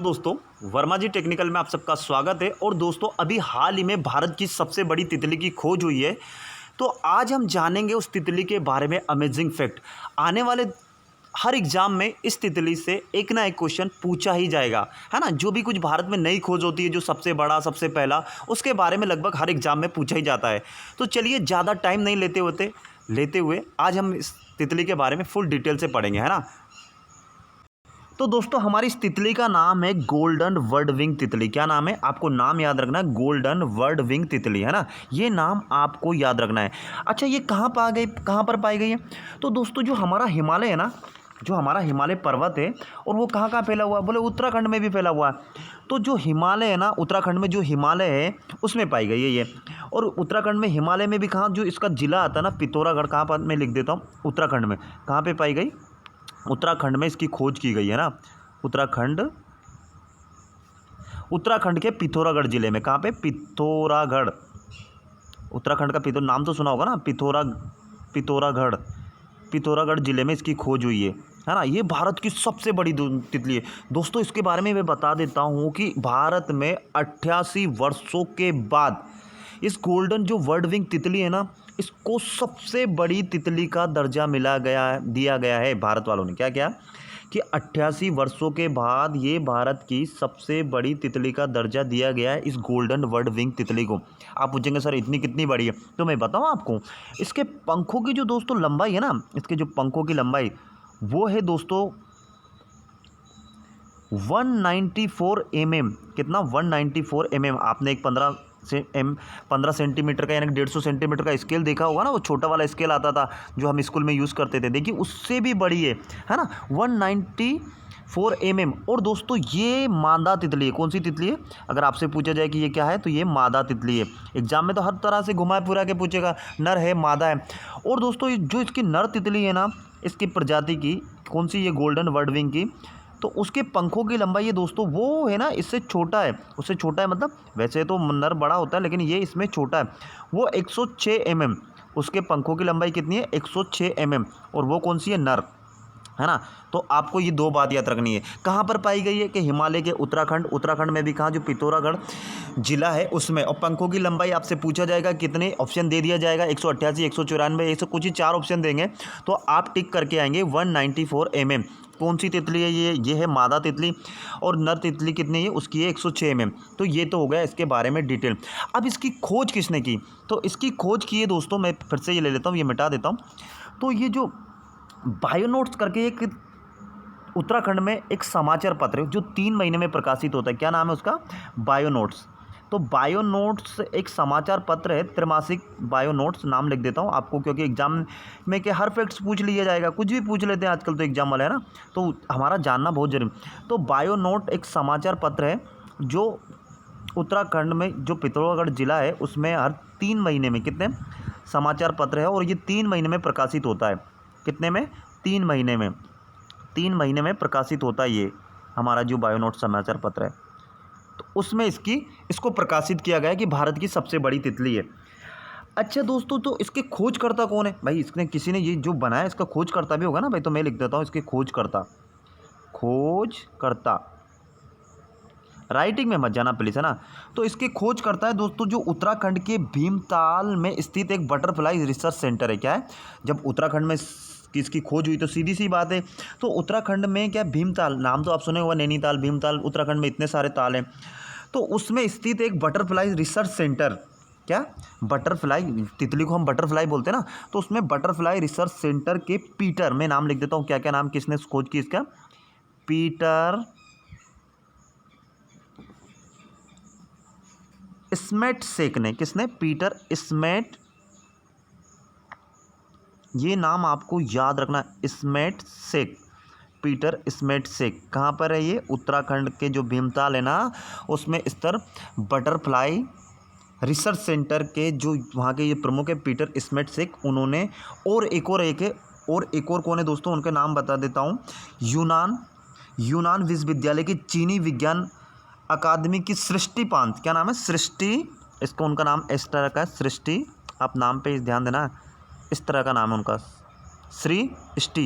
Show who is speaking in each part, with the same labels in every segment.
Speaker 1: दोस्तों, वर्मा जी टेक्निकल में आप सबका स्वागत है। और दोस्तों, अभी हाल ही में भारत की सबसे बड़ी तितली की खोज हुई है। तो आज हम जानेंगे उस तितली के बारे में अमेजिंग फैक्ट। आने वाले हर एग्जाम में इस तितली से एक ना एक क्वेश्चन पूछा ही जाएगा, है ना। जो भी कुछ भारत में नई खोज होती है, जो सबसे बड़ा सबसे पहला, उसके बारे में लगभग हर एग्जाम में पूछा ही जाता है। तो चलिए ज़्यादा टाइम नहीं लेते हुए आज हम इस तितली के बारे में फुल डिटेल से पढ़ेंगे, है ना। तो दोस्तों, हमारी इस तितली का नाम है गोल्डन वर्ड विंग तितली। क्या नाम है? आपको नाम याद रखना है, गोल्डन वर्ड विंग तितली, है ना। ये नाम आपको याद रखना है। अच्छा, ये कहाँ पर पाई गई है? तो दोस्तों, जो हमारा हिमालय है ना, जो हमारा हिमालय पर्वत है, और वो कहाँ कहाँ फैला हुआ है? बोले उत्तराखंड में भी फैला हुआ है। तो जो हिमालय है ना, उत्तराखंड में जो हिमालय है उसमें पाई गई है ये। और उत्तराखंड में हिमालय में भी कहाँ, जो इसका जिला आता है ना पिथौरागढ़, कहाँ पर मैं लिख देता हूँ, उत्तराखंड में। कहाँ पे पाई गई? उत्तराखंड में इसकी खोज की गई है ना। उत्तराखंड के पिथौरागढ़ जिले में। कहाँ पे? पिथौरागढ़। उत्तराखंड का नाम तो सुना होगा ना, पिथौरागढ़। पिथौरागढ़ जिले में इसकी खोज हुई है ना। ये भारत की सबसे बड़ी तितली है। दोस्तों, इसके बारे में मैं बता देता हूँ कि भारत में 88 वर्षों के बाद इस गोल्डन जो वर्ड विंग तितली है ना, इसको सबसे बड़ी तितली का दर्जा दिया गया है भारत वालों ने। क्या क्या? कि 88 वर्षों के बाद ये भारत की सबसे बड़ी तितली का दर्जा दिया गया है इस गोल्डन वर्ड विंग तितली को। आप पूछेंगे सर इतनी कितनी बड़ी है? तो मैं बताऊं आपको, इसके पंखों की जो दोस्तों लंबाई है ना, इसके जो पंखों की लंबाई वो है दोस्तों 194 mm। कितना? 194 mm। आपने एक 15 सेंटीमीटर का यानी 150 सेंटीमीटर का स्केल देखा होगा ना, वो छोटा वाला स्केल आता था जो हम स्कूल में यूज़ करते थे। देखिए उससे भी बड़ी है ना, 194 mm। और दोस्तों, ये मादा तितली है। कौन सी तितली है? अगर आपसे पूछा जाए कि ये क्या है, तो ये मादा तितली है। एग्जाम में तो हर तरह से घुमा फिरा के पूछेगा, नर है मादा है। और दोस्तों, जो इसकी नर तितली है ना, इसकी प्रजाति की, कौन सी? ये गोल्डन वर्ड विंग की। तो उसके पंखों की लंबाई ये दोस्तों वो है ना, इससे छोटा है। उससे छोटा है मतलब, वैसे तो नर बड़ा होता है लेकिन ये इसमें छोटा है। वो 106 mm। उसके पंखों की लंबाई कितनी है? 106 mm। और वो कौन सी है? नर, है ना। तो आपको ये दो बात याद रखनी है। कहाँ पर पाई गई है? कि हिमालय के उत्तराखंड में भी। कहाँ? जो पिथौरागढ़ जिला है उसमें। और पंखों की लंबाई आपसे पूछा जाएगा कितने, ऑप्शन दे दिया जाएगा 188, 194, ऐसे कुछ ही 4 ऑप्शन देंगे। तो आप टिक करके आएंगे 194 mm। कौन सी तितली है ये है मादा तितली। और नर तितली कितनी है? उसकी है 106 mm। तो ये तो हो गया इसके बारे में डिटेल। अब इसकी खोज किसने की? तो इसकी खोज की है दोस्तों, मैं फिर से ये ले लेता हूँ, ये मिटा देता हूँ। तो ये जो बायोनोट्स करके एक उत्तराखंड में एक समाचार पत्र है जो 3 महीने में प्रकाशित होता है। क्या नाम है उसका? बायोनोट्स। तो बायोनोट्स एक समाचार पत्र है, त्रैमासिक बायोनोट्स। नाम लिख देता हूँ आपको, क्योंकि एग्जाम में के हर फैक्ट्स पूछ लिया जाएगा, कुछ भी पूछ लेते हैं आजकल तो एग्जाम वाले, है ना। तो हमारा जानना बहुत जरूरी। तो बायोनोट एक समाचार पत्र है जो उत्तराखंड में जो पिथौरागढ़ जिला है उसमें हर 3 महीने में, कितने समाचार पत्र है, और ये 3 महीने में प्रकाशित होता है। कितने में? 3 महीने में। 3 महीने में प्रकाशित होता है ये हमारा जो बायोनोट समाचार पत्र है। तो उसमें इसको प्रकाशित किया गया है कि भारत की सबसे बड़ी तितली है। अच्छा दोस्तों, तो इसके खोजकर्ता कौन है भाई? इसने किसी ने ये जो बनाया इसका खोजकर्ता भी होगा ना भाई। तो मैं लिख देता हूँ इसके खोजकर्ता। राइटिंग में मत जाना प्लीज़, है ना। तो इसके खोज करता है दोस्तों जो उत्तराखंड के भीमताल में स्थित एक बटरफ्लाई रिसर्च सेंटर है। क्या है? जब उत्तराखंड में इसकी खोज हुई तो सीधी सी बात है, तो उत्तराखंड में क्या, भीमताल नाम तो आप सुने होगा, नैनीताल, भीमताल, उत्तराखंड में इतने सारे ताल हैं। तो उसमें स्थित एक बटरफ्लाई रिसर्च सेंटर। क्या? बटरफ्लाई तितली को हम बटरफ्लाई बोलते हैं ना। तो उसमें बटरफ्लाई रिसर्च सेंटर के पीटर, मैं नाम लिख देता हूँ, क्या क्या नाम, किसने खोज की इसका? पीटर स्मेटसेक ने। किसने? पीटर स्मेट। ये नाम आपको याद रखना, स्मेटसेक, पीटर स्मेटसेक। कहाँ पर है ये? उत्तराखंड के जो भीमताल है ना उसमें स्तर बटरफ्लाई रिसर्च सेंटर के जो वहाँ के ये प्रमुख है पीटर स्मेटसेक, उन्होंने। और एक और कौन है दोस्तों? उनके नाम बता देता हूँ। यूनान विश्वविद्यालय की चीनी विज्ञान अकादमी की सृष्टि पांत। क्या नाम है? सृष्टि। इसका उनका नाम इस तरह का है, सृष्टि। आप नाम पे ध्यान देना, इस तरह का नाम है उनका, सृष्टि,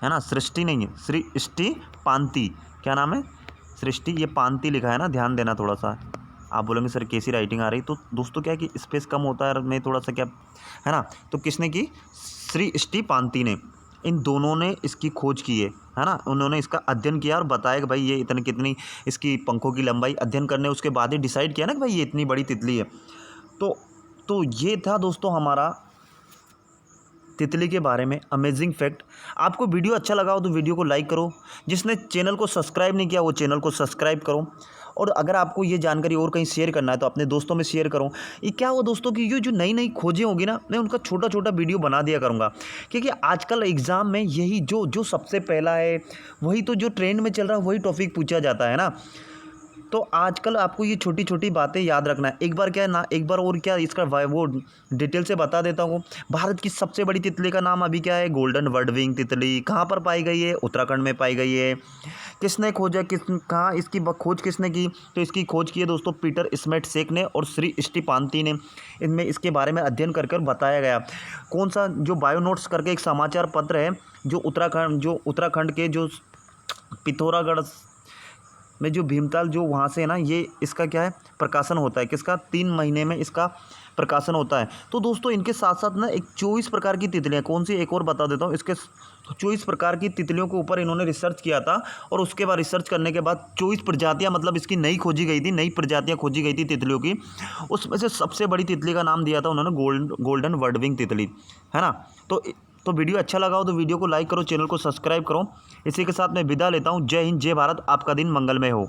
Speaker 1: है ना। सृष्टि नहीं है, सृष्टि पांति। क्या नाम है? सृष्टि, ये पांति लिखा है ना, ध्यान देना थोड़ा सा। आप बोलेंगे सर कैसी राइटिंग आ रही, तो दोस्तों क्या है कि स्पेस कम होता है और मैं थोड़ा सा क्या है ना, तो किसने की, सृष्टि पांति ने, इन दोनों ने इसकी खोज की है ना। उन्होंने इसका अध्ययन किया और बताया कि भाई ये इतनी कितनी इसकी पंखों की लंबाई, अध्ययन करने उसके बाद ही डिसाइड किया ना कि भाई ये इतनी बड़ी तितली है। तो ये था दोस्तों हमारा तितली के बारे में अमेजिंग फैक्ट। आपको वीडियो अच्छा लगा हो तो वीडियो को लाइक करो, जिसने चैनल को सब्सक्राइब नहीं किया वो चैनल को सब्सक्राइब करो, और अगर आपको ये जानकारी और कहीं शेयर करना है तो अपने दोस्तों में शेयर करो। ये क्या हुआ दोस्तों कि ये जो नई नई खोजें होगी ना, मैं उनका छोटा छोटा वीडियो बना दिया करूँगा, क्योंकि आजकल एग्ज़ाम में यही जो सबसे पहला है, वही तो जो ट्रेंड में चल रहा है वही टॉपिक पूछा जाता है ना। तो आजकल आपको ये छोटी छोटी बातें याद रखना है। एक बार क्या है ना, एक बार और क्या इसका वो डिटेल से बता देता हूँ। भारत की सबसे बड़ी तितली का नाम अभी क्या है, गोल्डन वर्डविंग तितली। कहाँ पर पाई गई है, उत्तराखंड में पाई गई है। किसने खोजा, कहाँ इसकी खोज किसने की, तो इसकी खोज की है दोस्तों पीटर स्मिथ ने और सृष्टि पांति ने। इनमें इसके बारे में अध्ययन कर बताया गया। कौन सा, जो बायोनोट्स करके एक समाचार पत्र है, जो उत्तराखंड के जो पिथौरागढ़ में जो भीमताल जो वहाँ से है ना, ये इसका क्या है प्रकाशन होता है, किसका, 3 महीने में इसका प्रकाशन होता है। तो दोस्तों इनके साथ साथ ना एक 24 प्रकार की तितलियाँ, कौन सी एक और बता देता हूँ। इसके 24 प्रकार की तितलियों के ऊपर इन्होंने रिसर्च किया था, और उसके बाद रिसर्च करने के बाद 24 प्रजातियाँ, मतलब इसकी नई खोजी गई थी, नई प्रजातियाँ खोजी गई थी तितलियों की। उसमें से सबसे बड़ी तितली का नाम दिया था उन्होंने गोल्डन वर्डविंग तितली, है ना। तो वीडियो अच्छा लगा हो तो वीडियो को लाइक करो, चैनल को सब्सक्राइब करो। इसी के साथ मैं विदा लेता हूँ। जय हिंद, जय भारत, आपका दिन मंगलमय हो।